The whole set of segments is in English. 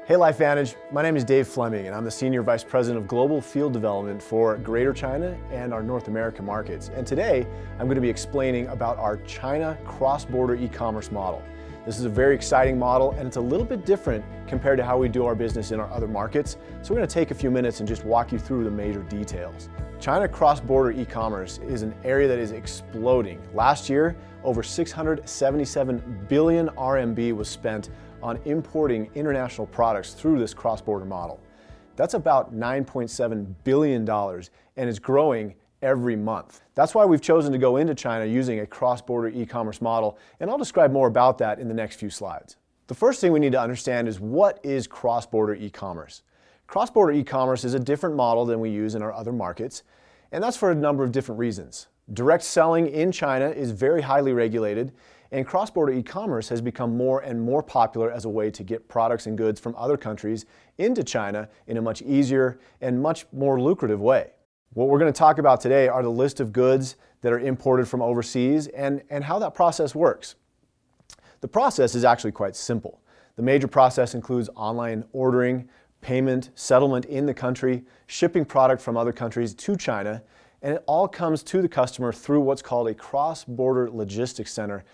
Hey LifeVantage, my name is Dave Fleming and I'm the Senior Vice President of Global Field Development for Greater China and our North America markets. And today I'm going to be explaining about our China cross-border e-commerce model. This is a very exciting model and it's a little bit different compared to how we do our business in our other markets. So we're going to take a few minutes and just walk you through the major details. China cross-border e-commerce is an area that is exploding. Last year, over 677 billion RMB was spent on importing international products through this cross-border model. That's about $9.7 billion and it's growing every month. That's why we've chosen to go into China using a cross-border e-commerce model, and I'll describe more about that in the next few slides. The first thing we need to understand is what is cross-border e-commerce. Cross-border e-commerce is a different model than we use in our other markets, and that's for a number of different reasons. Direct selling in China is very highly regulated, and cross-border e-commerce has become more and more popular as a way to get products and goods from other countries into China in a much easier and much more lucrative way. What we're going to talk about today are the list of goods that are imported from overseas and how that process works. The process is actually quite simple. The major process includes online ordering, payment, settlement in the country, shipping product from other countries to China, and it all comes to the customer through what's called a cross-border logistics center,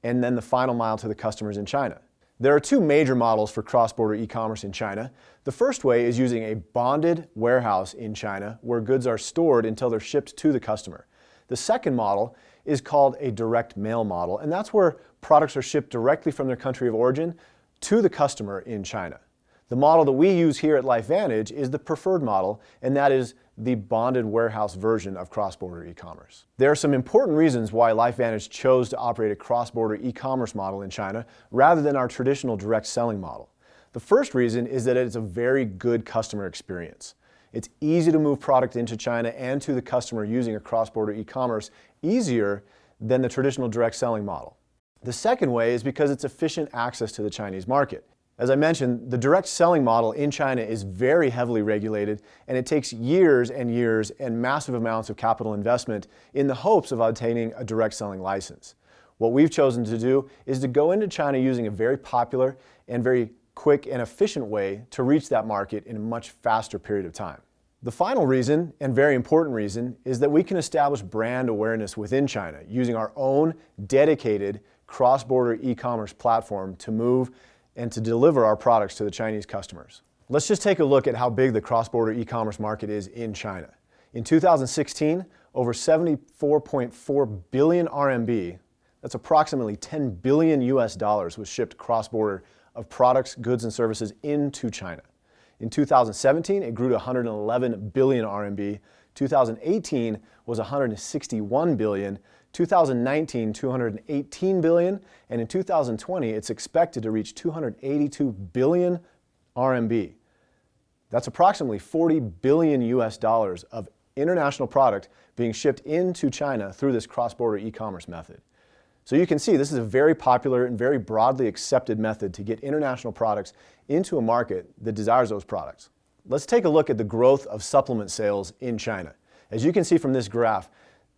and then the final mile to the customers in China. There are two major models for cross-border e-commerce in China. The first way is using a bonded warehouse in China where goods are stored until they're shipped to the customer. The second model is called a direct mail model, and that's where products are shipped directly from their country of origin to the customer in China. The model that we use here at LifeVantage is the preferred model, and that is the bonded warehouse version of cross-border e-commerce. There are some important reasons why LifeVantage chose to operate a cross-border e-commerce model in China rather than our traditional direct selling model. The first reason is that it's a very good customer experience. It's easy to move product into China and to the customer using a cross-border e-commerce, easier than the traditional direct selling model. The second way is because it's efficient access to the Chinese market. As I mentioned, the direct selling model in China is very heavily regulated, and it takes years and years and massive amounts of capital investment in the hopes of obtaining a direct selling license. What we've chosen to do is to go into China using a very popular and very quick and efficient way to reach that market in a much faster period of time. The final reason, and very important reason, is that we can establish brand awareness within China using our own dedicated cross-border e-commerce platform to move and to deliver our products to the Chinese customers. Let's just take a look at how big the cross-border e-commerce market is in China. In 2016, over 74.4 billion RMB, that's approximately 10 billion US dollars, was shipped cross-border of products, goods, and services into China. In 2017, it grew to 111 billion RMB. 2018 was 161 billion. 2019, 218 billion, and in 2020, it's expected to reach 282 billion RMB. That's approximately 40 billion US dollars of international product being shipped into China through this cross-border e-commerce method. So you can see this is a very popular and very broadly accepted method to get international products into a market that desires those products. Let's take a look at the growth of supplement sales in China. As you can see from this graph,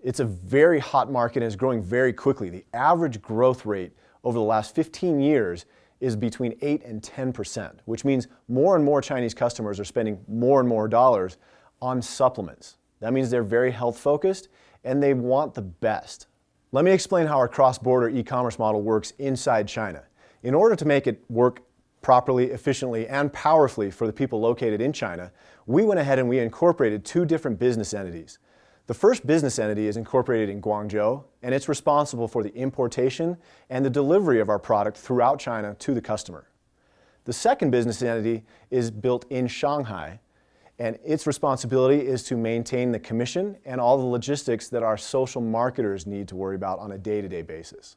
it's a very hot market and is growing very quickly. The average growth rate over the last 15 years is between 8 and 10%, which means more and more Chinese customers are spending more and more dollars on supplements. That means they're very health focused and they want the best. Let me explain how our cross-border e-commerce model works inside China. In order to make it work properly, efficiently, and powerfully for the people located in China, we went ahead and we incorporated two different business entities. The first business entity is incorporated in Guangzhou, and it's responsible for the importation and the delivery of our product throughout China to the customer. The second business entity is built in Shanghai, and its responsibility is to maintain the commission and all the logistics that our social marketers need to worry about on a day-to-day basis.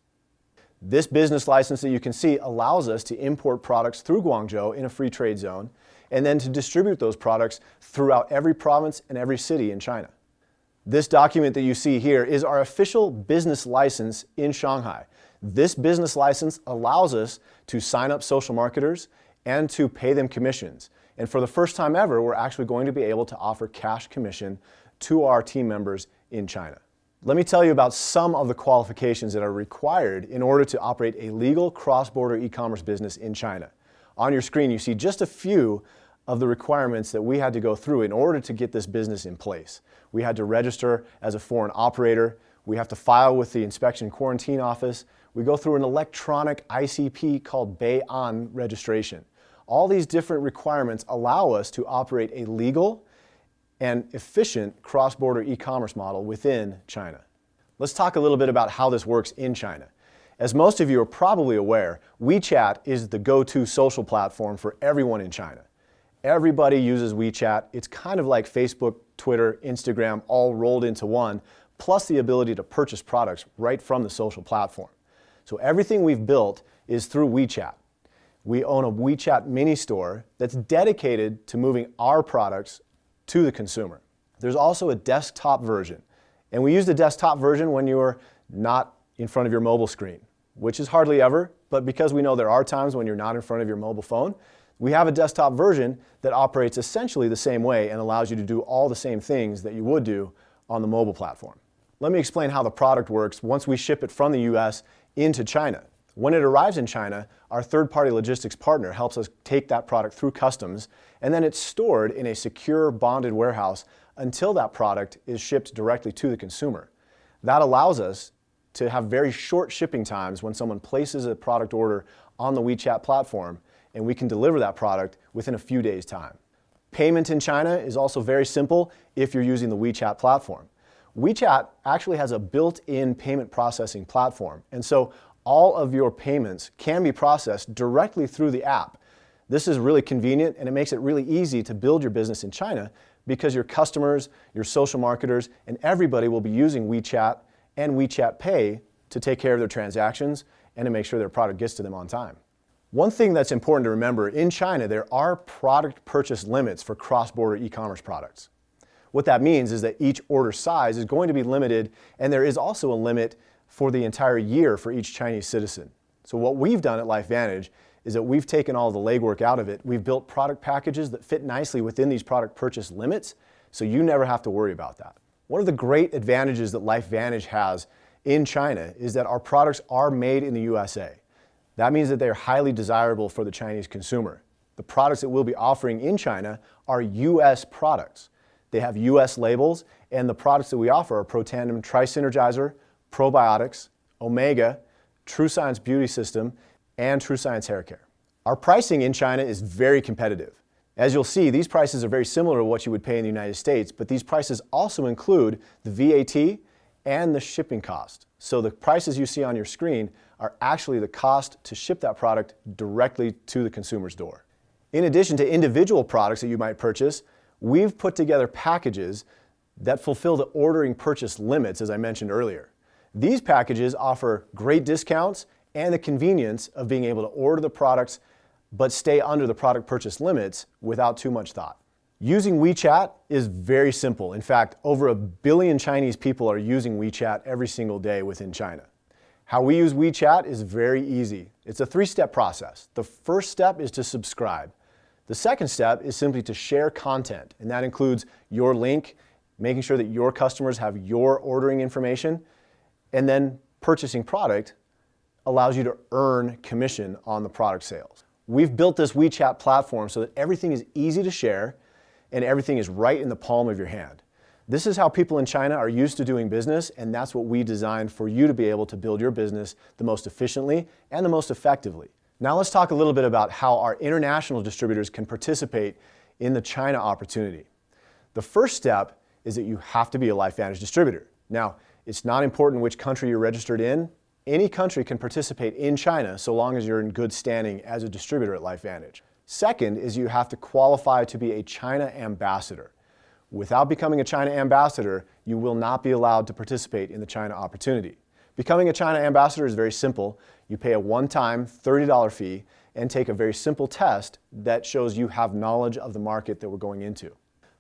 This business license that you can see allows us to import products through Guangzhou in a free trade zone, and then to distribute those products throughout every province and every city in China. This document that you see here is our official business license in Shanghai. This business license allows us to sign up social marketers and to pay them commissions. And for the first time ever, we're actually going to be able to offer cash commission to our team members in China. Let me tell you about some of the qualifications that are required in order to operate a legal cross-border e-commerce business in China. On your screen, you see just a few of the requirements that we had to go through in order to get this business in place. We had to register as a foreign operator. We have to file with the Inspection Quarantine Office. We go through an electronic ICP called Bei-an registration. All these different requirements allow us to operate a legal and efficient cross-border e-commerce model within China. Let's talk a little bit about how this works in China. As most of you are probably aware, WeChat is the go-to social platform for everyone in China. Everybody uses WeChat. It's kind of like Facebook, Twitter, Instagram, all rolled into one, plus the ability to purchase products right from the social platform. So everything we've built is through WeChat. We own a WeChat mini store that's dedicated to moving our products to the consumer. There's also a desktop version, and we use the desktop version when you're not in front of your mobile screen, which is hardly ever, but because we know there are times when you're not in front of your mobile phone, we have a desktop version that operates essentially the same way and allows you to do all the same things that you would do on the mobile platform. Let me explain how the product works once we ship it from the US into China. When it arrives in China, our third-party logistics partner helps us take that product through customs, and then it's stored in a secure bonded warehouse until that product is shipped directly to the consumer. That allows us to have very short shipping times when someone places a product order on the WeChat platform, and we can deliver that product within a few days' time. Payment in China is also very simple if you're using the WeChat platform. WeChat actually has a built-in payment processing platform, and so all of your payments can be processed directly through the app. This is really convenient, and it makes it really easy to build your business in China because your customers, your social marketers, and everybody will be using WeChat and WeChat Pay to take care of their transactions and to make sure their product gets to them on time. One thing that's important to remember, in China, there are product purchase limits for cross-border e-commerce products. What that means is that each order size is going to be limited, and there is also a limit for the entire year for each Chinese citizen. So what we've done at LifeVantage is that we've taken all the legwork out of it. We've built product packages that fit nicely within these product purchase limits, so you never have to worry about that. One of the great advantages that LifeVantage has in China is that our products are made in the USA. That means that they are highly desirable for the Chinese consumer. The products that we'll be offering in China are US products. They have US labels, and the products that we offer are Protandim Tri-Synergizer, Probiotics, Omega, TrueScience Beauty System, and TrueScience Hair Care. Our pricing in China is very competitive. As you'll see, these prices are very similar to what you would pay in the United States, but these prices also include the VAT and the shipping cost. So the prices you see on your screen are actually the cost to ship that product directly to the consumer's door. In addition to individual products that you might purchase, we've put together packages that fulfill the ordering purchase limits, as I mentioned earlier. These packages offer great discounts and the convenience of being able to order the products but stay under the product purchase limits without too much thought. Using WeChat is very simple. In fact, over 1 billion Chinese people are using WeChat every single day within China. How we use WeChat is very easy. It's a 3-step process. The first step is to subscribe. The second step is simply to share content, and that includes your link, making sure that your customers have your ordering information, and then purchasing product allows you to earn commission on the product sales. We've built this WeChat platform so that everything is easy to share and everything is right in the palm of your hand. This is how people in China are used to doing business, and that's what we designed for you to be able to build your business the most efficiently and the most effectively. Now let's talk a little bit about how our international distributors can participate in the China opportunity. The first step is that you have to be a LifeVantage distributor. Now, it's not important which country you're registered in. Any country can participate in China so long as you're in good standing as a distributor at LifeVantage. Second is you have to qualify to be a China ambassador. Without becoming a China ambassador, you will not be allowed to participate in the China opportunity. Becoming a China ambassador is very simple. You pay a one-time $30 fee and take a very simple test that shows you have knowledge of the market that we're going into.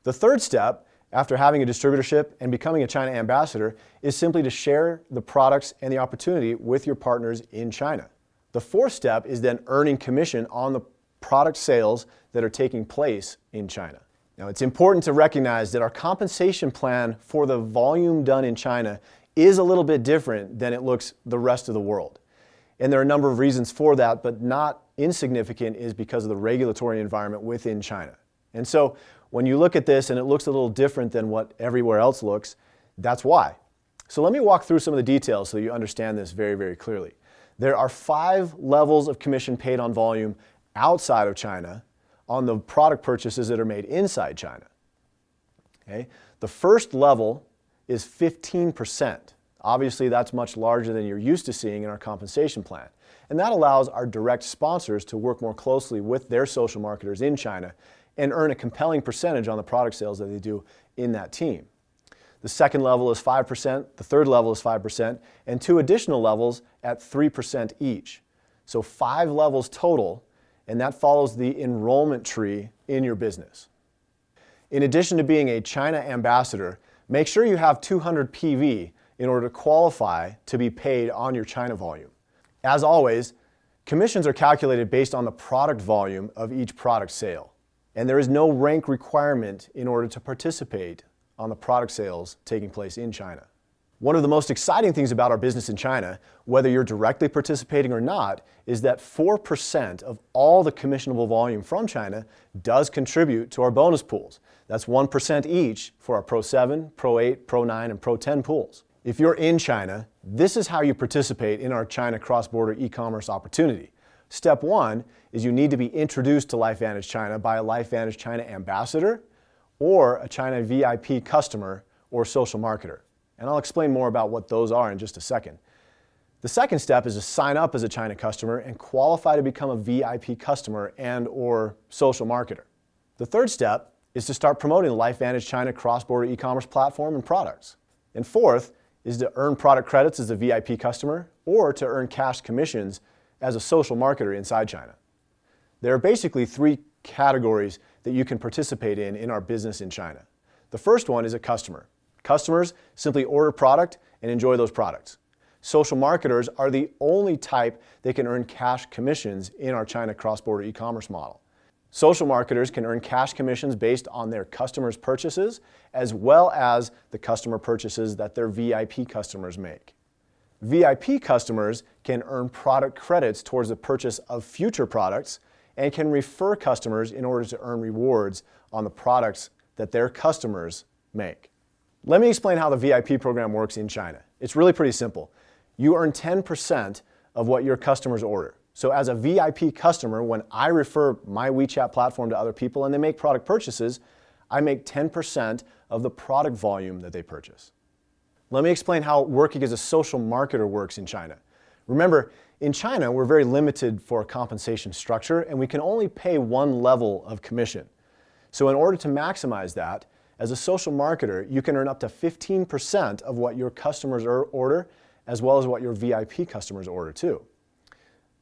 The third step, after having a distributorship and becoming a China ambassador, is simply to share the products and the opportunity with your partners in China. The fourth step is then earning commission on the product sales that are taking place in China. Now, it's important to recognize that our compensation plan for the volume done in China is a little bit different than it looks the rest of the world. And there are a number of reasons for that, but not insignificant is because of the regulatory environment within China. And so when you look at this and it looks a little different than what everywhere else looks, that's why. So let me walk through some of the details so you understand this very, very clearly. There are 5 levels of commission paid on volume outside of China on the product purchases that are made inside China. Okay? The first level is 15%. Obviously, that's much larger than you're used to seeing in our compensation plan. And that allows our direct sponsors to work more closely with their social marketers in China and earn a compelling percentage on the product sales that they do in that team. The second level is 5%, the third level is 5%, and 2 additional levels at 3% each. So 5 levels total, and that follows the enrollment tree in your business. In addition to being a China ambassador, make sure you have 200 PV in order to qualify to be paid on your China volume. As always, commissions are calculated based on the product volume of each product sale, and there is no rank requirement in order to participate on the product sales taking place in China. One of the most exciting things about our business in China, whether you're directly participating or not, is that 4% of all the commissionable volume from China does contribute to our bonus pools. That's 1% each for our Pro 7, Pro 8, Pro 9, and Pro 10 pools. If you're in China, this is how you participate in our China cross-border e-commerce opportunity. Step 1 is you need to be introduced to LifeVantage China by a LifeVantage China ambassador or a China VIP customer or social marketer. And I'll explain more about what those are in just a second. The second step is to sign up as a China customer and qualify to become a VIP customer and or social marketer. The third step is to start promoting the LifeVantage China cross-border e-commerce platform and products. And fourth is to earn product credits as a VIP customer or to earn cash commissions as a social marketer inside China. There are basically 3 categories that you can participate in our business in China. The first one is a customer. Customers simply order product and enjoy those products. Social marketers are the only type that can earn cash commissions in our China cross-border e-commerce model. Social marketers can earn cash commissions based on their customers' purchases as well as the customer purchases that their VIP customers make. VIP customers can earn product credits towards the purchase of future products and can refer customers in order to earn rewards on the products that their customers make. Let me explain how the VIP program works in China. It's really pretty simple. You earn 10% of what your customers order. So as a VIP customer, when I refer my WeChat platform to other people and they make product purchases, I make 10% of the product volume that they purchase. Let me explain how working as a social marketer works in China. Remember, in China, we're very limited for a compensation structure and we can only pay one level of commission. So in order to maximize that, as a social marketer, you can earn up to 15% of what your customers order as well as what your VIP customers order too.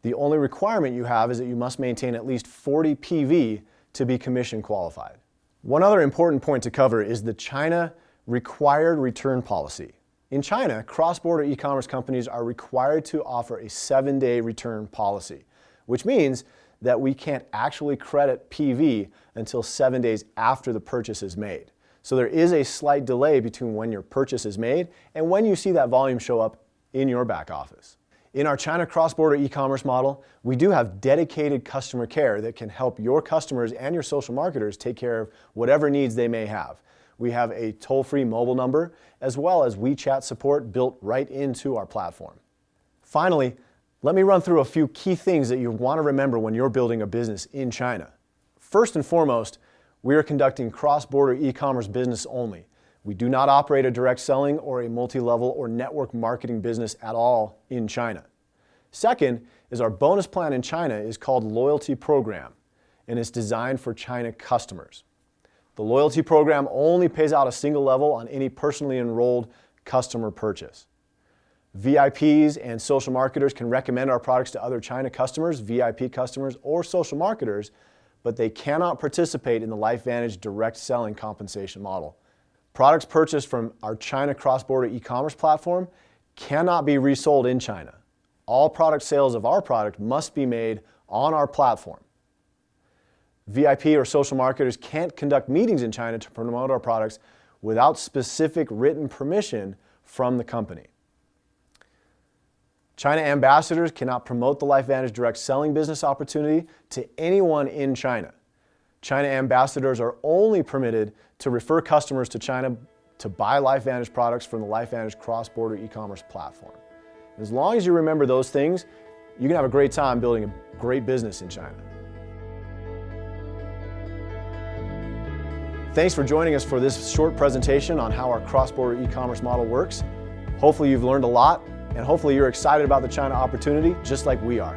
The only requirement you have is that you must maintain at least 40 PV to be commission qualified. One other important point to cover is the China required return policy. In China, cross-border e-commerce companies are required to offer a 7-day return policy, which means that we can't actually credit PV until 7 days after the purchase is made. So there is a slight delay between when your purchase is made and when you see that volume show up in your back office. In our China cross-border e-commerce model, we do have dedicated customer care that can help your customers and your social marketers take care of whatever needs they may have. We have a toll-free mobile number as well as WeChat support built right into our platform. Finally, let me run through a few key things that you want to remember when you're building a business in China. First and foremost, we are conducting cross-border e-commerce business only. We do not operate a direct selling or a multi-level or network marketing business at all in China. Second is our bonus plan in China is called Loyalty Program and is designed for China customers. The loyalty program only pays out a single level on any personally enrolled customer purchase. VIPs and social marketers can recommend our products to other China customers, VIP customers, or social marketers, but they cannot participate in the LifeVantage direct selling compensation model. Products purchased from our China cross-border e-commerce platform cannot be resold in China. All product sales of our product must be made on our platform. VIP or social marketers can't conduct meetings in China to promote our products without specific written permission from the company. China ambassadors cannot promote the LifeVantage direct selling business opportunity to anyone in China. China ambassadors are only permitted to refer customers to China to buy LifeVantage products from the LifeVantage cross-border e-commerce platform. As long as you remember those things, you can have a great time building a great business in China. Thanks for joining us for this short presentation on how our cross-border e-commerce model works. Hopefully you've learned a lot, and hopefully you're excited about the China opportunity just like we are.